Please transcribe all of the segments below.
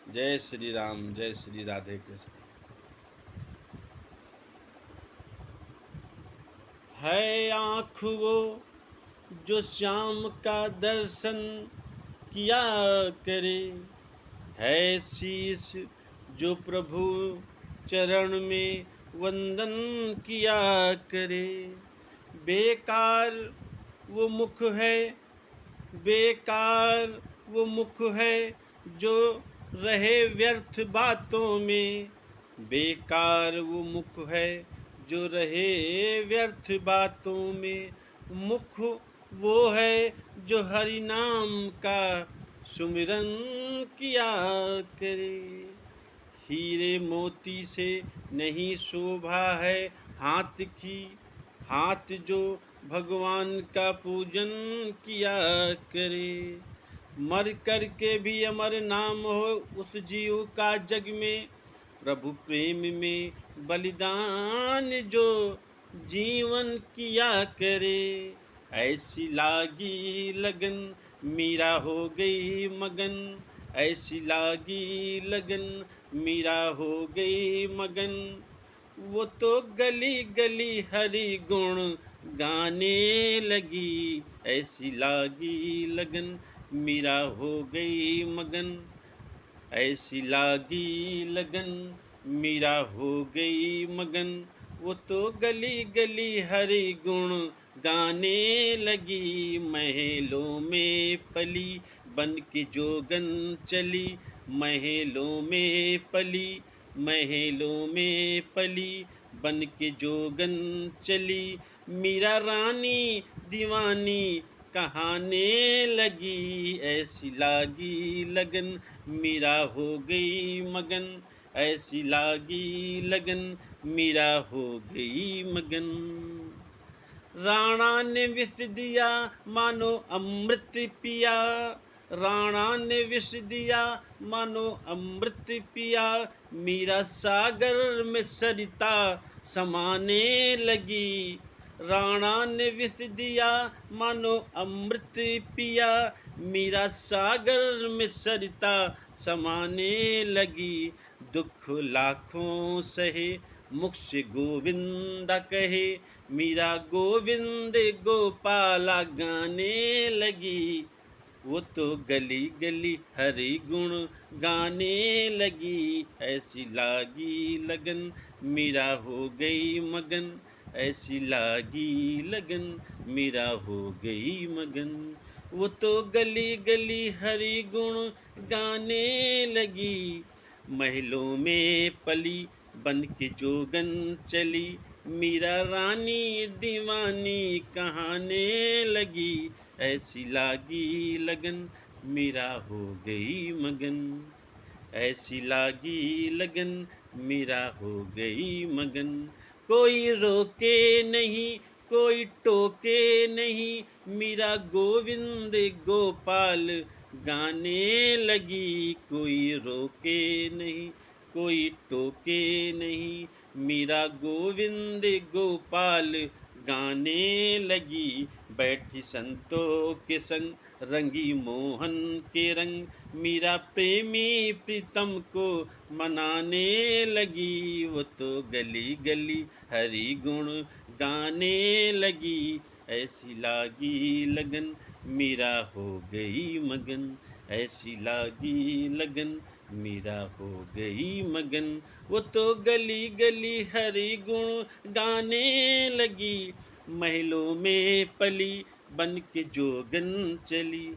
जय श्री राम, जय श्री राधे कृष्ण। है आँख वो जो श्याम का दर्शन किया करे, है शीश जो प्रभु चरण में वंदन किया करे। बेकार वो मुख है, बेकार वो मुख है जो रहे व्यर्थ बातों में। बेकार वो मुख है जो रहे व्यर्थ बातों में। मुख वो है जो हरि नाम का सुमिरन किया करे। हीरे मोती से नहीं शोभा है हाथ की, हाथ जो भगवान का पूजन किया करे। मर कर के भी अमर नाम हो उस जीव का जग में, प्रभु प्रेम में बलिदान जो जीवन किया करे। ऐसी लागी लगन मीरा हो गई मगन, ऐसी लागी लगन मीरा हो गई मगन। वो तो गली गली हरि गुण गाने लगी, ऐसी लागी लगन मीरा हो गई मगन, ऐसी लागी लगन मीरा हो गई मगन। वो तो गली गली हरि गुण गाने लगी, महलों में पली बन के जोगन चली, महलों में पली, महलों में पली बन के जोगन चली। मीरा रानी दीवानी कहाने लगी, ऐसी लागी लगन मीरा हो गई मगन, ऐसी लागी लगन मीरा हो गई मगन। राणा ने विष दिया मानो अमृत पिया, राणा ने विष दिया मानो अमृत पिया। मीरा सागर में सरिता समाने लगी, राणा ने विष दिया मानो अमृत पिया। मीरा सागर में सरिता समाने लगी, दुख लाखों सहे मुख से गोविंदा कहे। मीरा गोविंद गोपाला गाने लगी, वो तो गली गली हरि गुण गाने लगी। ऐसी लागी लगन मीरा हो गई मगन, ऐसी लागी लगन मीरा हो गई मगन। वो तो गली गली हरि गुण गाने लगी, महलों में पली बन के जोगन चली। मीरा रानी दीवानी कहाने लगी, ऐसी लागी लगन मीरा हो गई मगन, ऐसी लागी लगन मीरा हो गई मगन। कोई रोके नहीं कोई टोके नहीं, मीरा गोविंद गोपाल गाने लगी। कोई रोके नहीं कोई टोके नहीं, मीरा गोविंद गोपाल गाने लगी। बैठी संतों के संग रंगी मोहन के रंग, मीरा प्रेमी प्रीतम को मनाने लगी। वो तो गली गली हरि गुण गाने लगी, ऐसी लागी लगन मीरा हो गई मगन, ऐसी लागी लगन मीरा हो गई मगन। वो तो गली गली हरि गुण गाने लगी, महलों में पली बन के जोगन चली।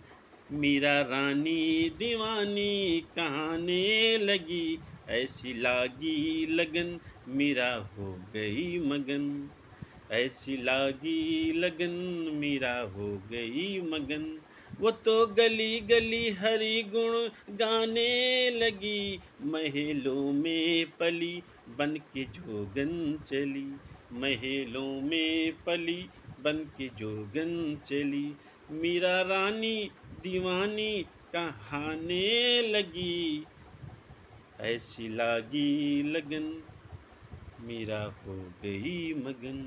मीरा रानी दीवानी कहाने लगी, ऐसी लागी लगन मीरा हो गई मगन, ऐसी लागी लगन मीरा हो गई मगन। वो तो गली गली हरि गुण गाने लगी, महलों में पली बन के जोगन चली, महलों में पली बन के जोगन चली। मीरा रानी दीवानी कहाने लगी, ऐसी लागी लगन मीरा हो गई मगन।